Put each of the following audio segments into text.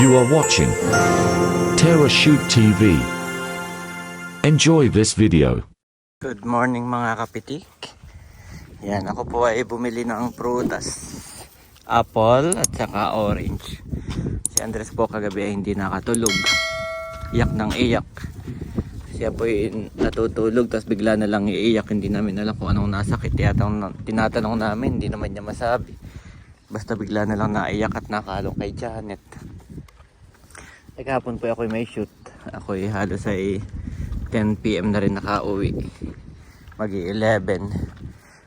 You are watching Terra Shoot TV. Enjoy this video. Good morning mga kapitik. Yan, ako po ay bumili ng prutas. Apple at saka orange. Si Andres po kagabi ay hindi nakatulog. Iyak ng iyak. Siya po ay natutulog tapos bigla na lang iiyak. Hindi namin alam kung anong nasakit. Tinatanong namin, hindi naman niya masabi. Basta bigla na lang naiyak at nakalong kay Janet. Kahapon po ako may shoot. Ako ay halos ay 10 PM na rin nakauwi. Mag-11.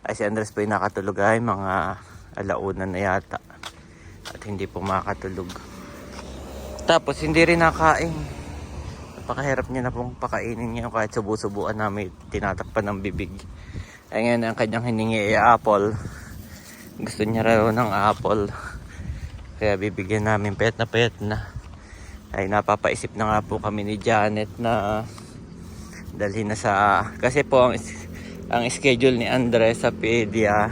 Ay si Andres po ay nakatulog ay mga alauna na yata. At hindi po makatulog. Tapos hindi rin nakain. Napakahirap niya na pong pakainin niya kahit subu-subuan namin tinatakpan ng bibig. Ay ngayon ang kanyang hiningi ay apple. Gusto niya raw ng apple. Kaya bibigyan namin pet na. Ay napapaisip na nga po kami ni Janet na dalhin na sa... Kasi po ang schedule ni Andres sa pedia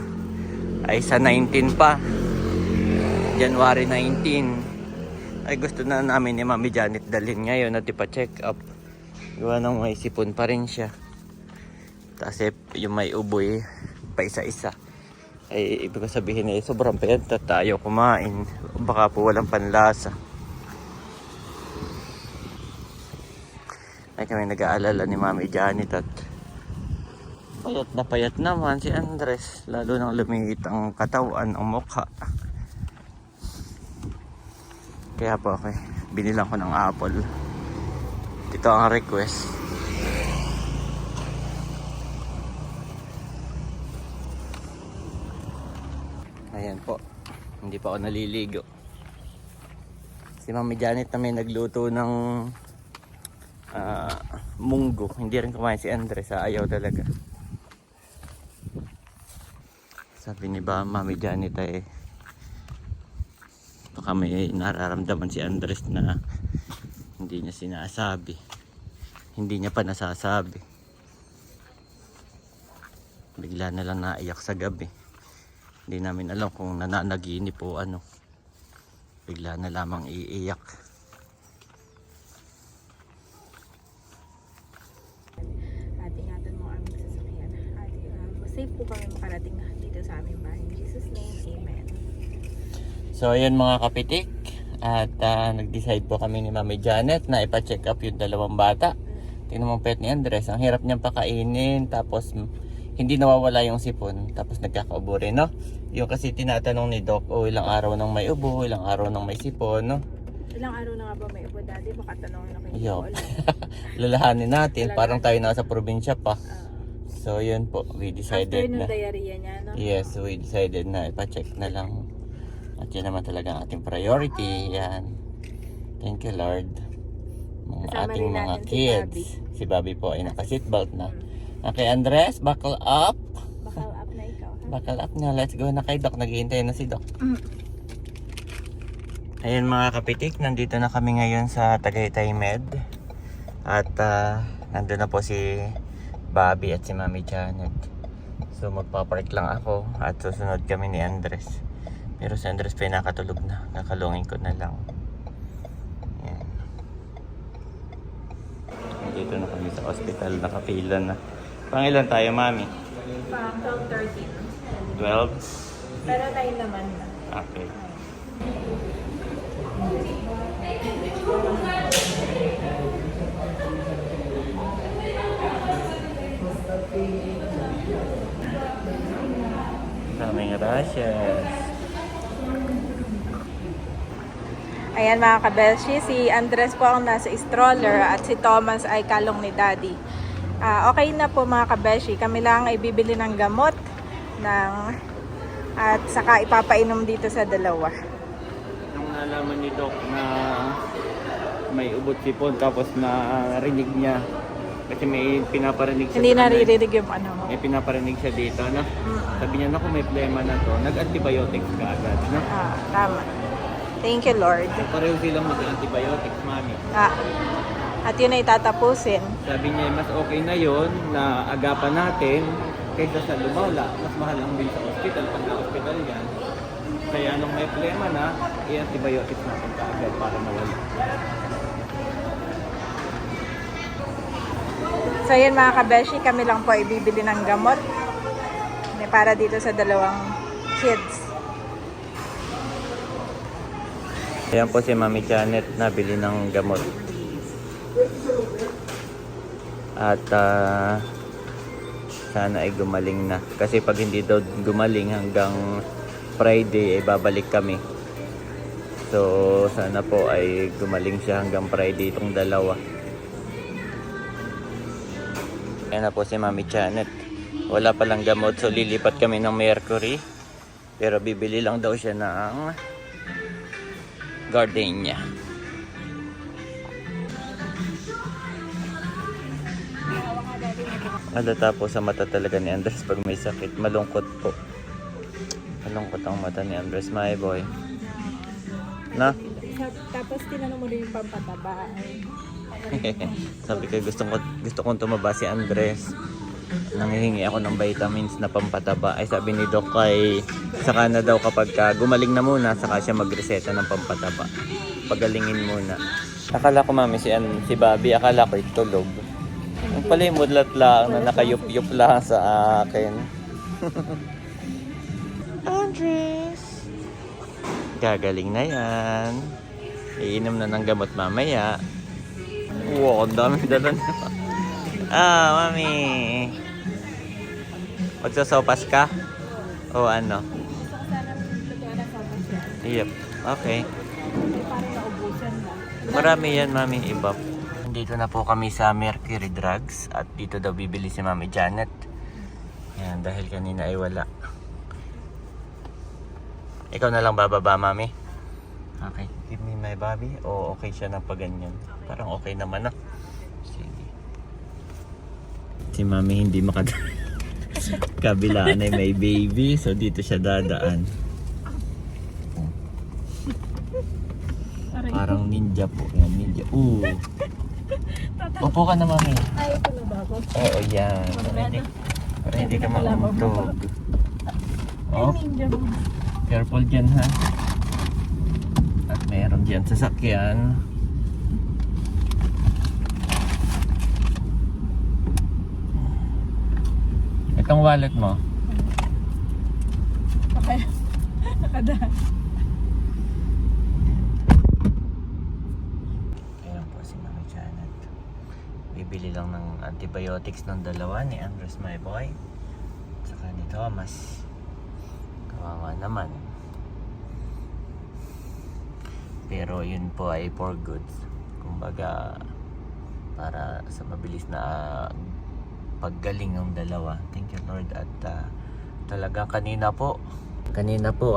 ay sa 19 pa. January 19. Ay gusto na namin ni Mami Janet dalhin ngayon at ipa-check up. Iwan nang may sipon pa rin siya. Kasi yung may uboy pa isa-isa. Ay ibig sabihin ay sobrang payat at tayo kumain. Baka po walang panlasa. Ay kami nag-aalala ni Mami Janet at payat naman si Andres. Lalo nang lumiit ang katawan, ang mukha. Kaya po okay, binilang ko ng apple. Ito ang request. Ayan po, hindi pa ako naliligo. Si Mami Janet na may nagluto ng munggo. Hindi rin kumain si Andres, ayaw talaga. Sabi ni Mami Janet ay baka may nararamdaman si Andres na hindi niya sinasabi, hindi niya pa nasasabi. Bigla na lang naiyak sa gabi. Hindi namin alam kung nananaginip o ano. Bigla na lamang iiyak. Safe po kami makarating dito sa aming bahay. In Jesus' name, Amen. So ayun mga kapitik. At nag-decide po kami ni Mami Janet na ipa-check up yung dalawang bata. Tingnan mo pet ni Andres. Ang hirap niyang pakainin. Tapos hindi nawawala yung sipon. Tapos nagkakaubo rin, no? Yung kasi tinatanong ni Doc, ilang araw nang may ubo, ilang araw nang may sipon, no? Ilang araw na nga ba may ubo, Daddy? Baka tanongin ako yung Yup. Lalahanin natin. Parang tayo nasa probinsya pa. So yun po, we decided after na. ng diarrhea niya, no? Yes, we decided na ipa-check na lang. At yun naman talaga ang ating priority. Yan. Thank you Lord. Kasama Ating rin mga natin si kids. Si Bobby po ay naka-seatbelt na. Okay Andres, buckle up. Buckle up na ikaw, ha? Buckle up na. Let's go na kay Doc. Naghihintay na si Doc. Ayun mga kapitik, nandito na kami ngayon sa Tagaytay Med. At nandun na po si Bobby at si Mami Janet. So magpapark lang ako at susunod kami ni Andres. Pero si Andres pa nakatulog na. Nakalungin ko na lang. Yan. Dito na kami sa hospital. Nakapila na. Pangilan tayo, Mami? Pang 12-13. 12? Pero 9 naman na. Okay. Daming rashes. Ayan mga kabelshi, si Andres po ang nasa stroller at si Thomas ay kalong ni Daddy. Okay na po mga kabelshi, kami lang ay bibili ng gamot at saka ipapainom dito sa dalawa. Nung nalaman ni Doc na may ubot sipon tapos narinig niya kasi may pinaparinig siya. Hindi naririnig yung ano mo. May pinaparinig siya dito, no? Sabi niya, naku, may problema na to. Nag-antibiotics ka agad, no? Tama. Thank you, Lord. Pareho silang mag-antibiotics, Mami. At yun ay tatapusin. Sabi niya, mas okay na yon na agapan natin kaysa sa lumala. Mas mahal ang bill sa hospital pag na-hospital yan. Kaya nung may problema na, i-antibiotics natin kaagad para mawala. So yun mga kabeshi, kami lang po ibibili ng gamot. Para dito sa dalawang kids. Ayan po si Mami Janet nabili ng gamot. At sana ay gumaling na. Kasi pag hindi daw gumaling hanggang Friday ay babalik kami. So sana po ay gumaling siya hanggang Friday itong dalawa. Ayan na po si Mami Janet. Wala palang gamot so lilipat kami ng Mercury. Pero bibili lang daw siya ng gardenia. Halata po sa mata talaga ni Andres pag may sakit. Malungkot po. Malungkot ang mata ni Andres, my boy. Na? Tapos tinanong mo rin yung pampataba. Sabi ko gusto kong tumaba si Andres. Nanghihingi ako ng vitamins na pampataba. Ay sabi ni Doc ay saka na daw kapag gumaling na muna saka siya magreseta ng pampataba. Pagalingin muna. Akala ko mami si Bobby, akala ko itulog. Ang pala yung mudlat lang na nakayup-yup lang sa akin. Andres! Gagaling na yan. Iinom na ng gamot mamaya. Wow, ang dami dala na. Mami. Magsasopas ka? O ano? Yep. Okay. Marami yan, Mami. Iba. Dito na po kami sa Mercury Drugs. At dito daw bibili si Mami Janet. Yan, dahil kanina ay wala. Ikaw na lang bababa, Mami. Okay. Give me my Bobby. O okay siya na pag ganyan. Parang okay naman na. Sige. Si Mami hindi makadaan. Kabilaan ay may baby. So dito siya dadaan. Parang ninja po. Yan, ninja. Upo ka na, Mami. Ay, ito na ba ako? Oo, yan. Para hindi ka makuntog. Oh, careful dyan, ha. At meron dyan sasakyan. Itong wallet mo. Okay. Nakadaan. Ayan po si Mami Janet. Bibili lang ng antibiotics ng dalawa ni Andres, my boy. Saka ni Thomas. Kawawa naman. Pero yun po ay for goods. Kumbaga para sa mabilis na paggaling ng dalawa. Thank you Lord. At talagang kanina po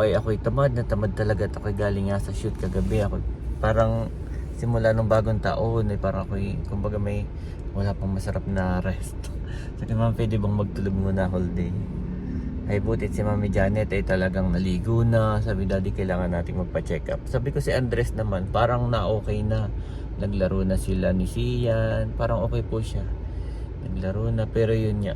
ay ako'y tamad talaga at ako'y galing nga sa shoot kagabi. Ako parang simula nung bagong taon ay parang ako'y kumbaga may wala pang masarap na rest. Sabi ma'am, pwede bang magtulog muna whole day? Ay butit si Mami Janet ay talagang naligo na. Sabi daddy kailangan nating magpa-check up. Sabi ko si Andres naman parang na okay na. Naglaro na sila ni Sian. Parang okay po siya. Naglaro na pero yun nga.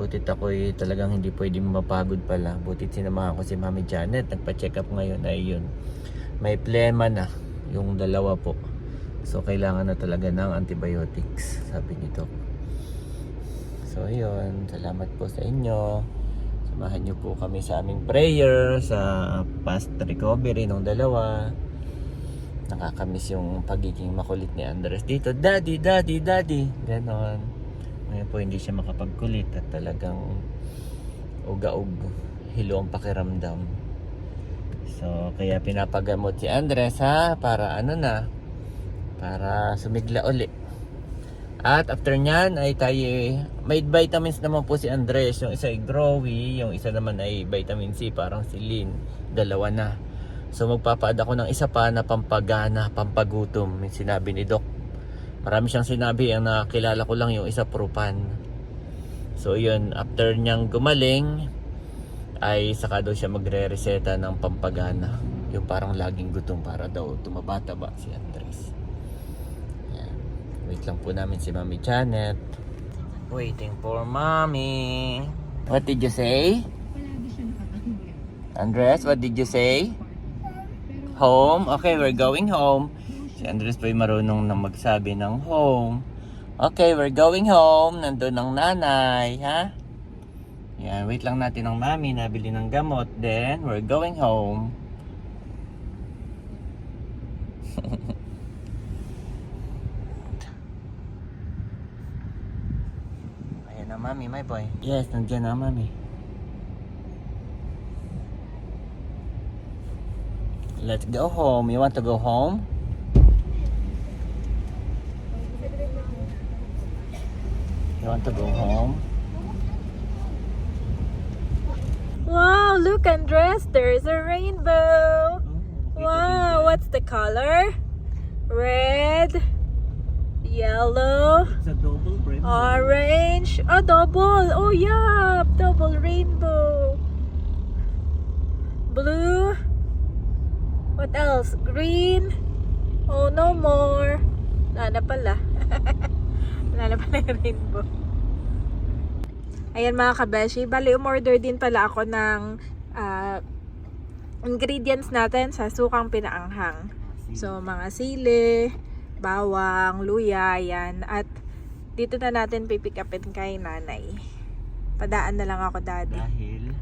Butit ako'y talagang hindi pwedeng mapagod pala. Butit sinamahan ko si Mami Janet. Nagpa-check up ngayon ay yun. May plema na yung dalawa po. So kailangan na talaga ng antibiotics. Sabi nito. So yun, salamat po sa inyo. Samahan niyo po kami sa aming prayer sa fast recovery ng dalawa. Nakakamiss yung pagiging makulit ni Andres dito. Daddy, daddy, daddy. Ganon. Ngayon po hindi siya makapagkulit at talagang uga-ug hilo ang pakiramdam. So kaya pinapagamot si Andres para para sumigla uli. At after nyan ay tayo may vitamins naman po si Andres. Yung isa ay Growy, yung isa naman ay vitamin C, parang si Lin. Dalawa na. So magpapaad ako ng isa pa na pampagana, pampagutom. Yung sinabi ni Doc. Marami siyang sinabi, ang nakilala ko lang yung isa Propan. So yun, after niyang gumaling ay saka daw siya magre-reseta ng pampagana. Yung parang laging gutom para daw tumaba-taba si Andres. Wait lang po namin si Mami Janet. Waiting for Mommy. What did you say? Palagi siya nakakahiya. Andres, what did you say? Home? Okay, we're going home. Si Andres pa yung marunong na magsabi ng home. Okay, we're going home. Nandun ang nanay, ha? Yan, wait lang natin ng mami. Nabili ng gamot. Then, we're going home. Ayan na, mami, my boy. Yes, nandiyan na, mami. Let's go home. You want to go home? You want to go home? Wow, look, Andres, there's a rainbow. Wow, what's the color? Red, yellow, It's a double rainbow. orange. Oh, double. Oh, yeah, double rainbow. Blue. What else? Green. Oh, no more. Wala na pala. Wala na pala yung rainbow. Ayan mga kabeshi, bali umorder din pala ako ng ingredients natin sa sukang pinaanghang. So mga sili, bawang, luya, yan. At dito na natin pipick upin kay nanay. Padaan na lang ako, daddy. Dahil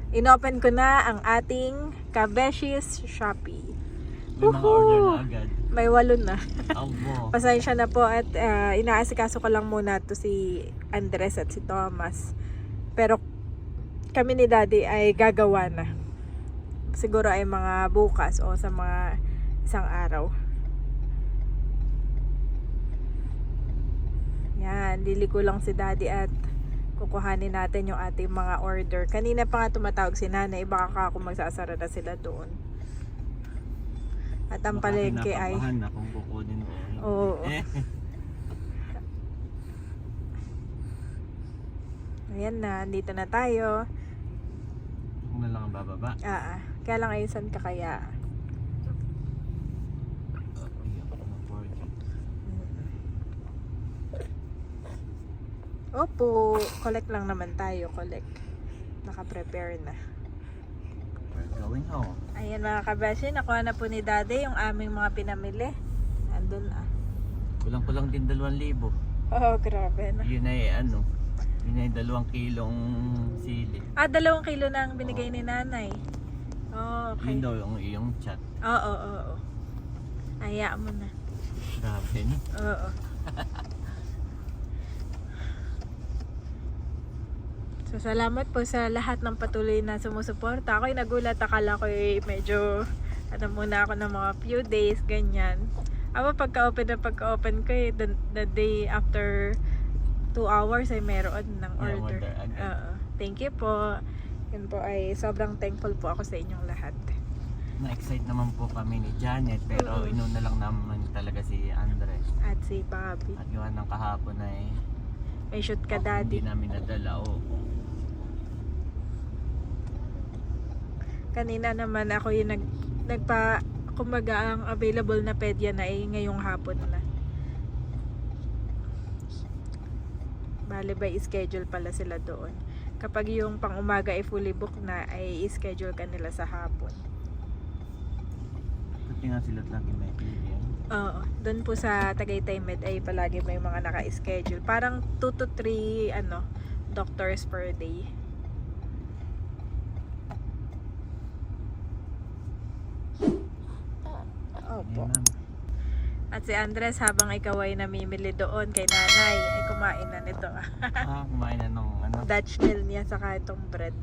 Inopen ko na ang ating Kabeshi's Shopee. may mga order na agad. May 8 na. Abo. Pasensya na po at inaasikaso ko lang muna to si Andres at si Thomas. Pero kami ni Daddy ay gagawa na. Siguro ay mga bukas o sa mga isang araw. Yan, liliko lang si Daddy at kukuhanin natin yung ating mga order. Kanina pa nga tumatawag si Nanay, baka ako magsasara na sila doon. At ang palengke ay... Baka na kung kukunin ko. Oo. Ayan na, dito na tayo. Kung na lang ang bababa. Kaya lang ayusan ka kaya. Opo, collect lang naman tayo, collect. Naka-prepare na. We're going home. Ayan mga kabeshi, nakuha na po ni Daddy yung aming mga pinamili. Andun na. Kulang-kulang din 2,000. Oh, grabe na. Yun ay ano, yun ay 2 kilong sili. 2 kilo na ang binigay ni Nanay. Oh, okay. Yun daw yung iyong chat. Oo. Hayaan mo na. Grabe no? Oo. So, salamat po sa lahat ng patuloy na sumusuporta. Ako'y nagulat, akala ko medyo muna ako ng mga few days, ganyan. Ako pagka-open ko the day after 2 hours ay meron ng order. Thank you po. Yun po ay sobrang thankful po ako sa inyong lahat. Na-excite naman po kami ni Janet pero inuna lang naman talaga si Andres. At si Bobby. At gawa ng kahapon ay May shoot ka, Daddy. hindi namin nadala. Kanina naman ako yung kumbaga ang available na pedya na ay ngayong hapon na. Bale by schedule pala sila doon. Kapag yung pang umaga ay fully booked na, ay i-schedule ka nila sa hapon. Pati nga sila lagi may client. Oo, doon po sa Tagaytay Med ay palagi may mga naka-schedule. Parang 2 to 3 doctors per day. Opo. At si Andres, habang ikaw ay namimili doon kay nanay, ay kumain na nito. Kumain na nung Dutch mill niya saka itong bread.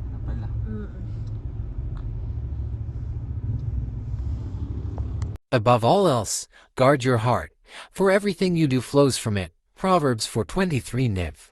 na pala. Above all else, guard your heart, for everything you do flows from it. Proverbs 4:23 Niv.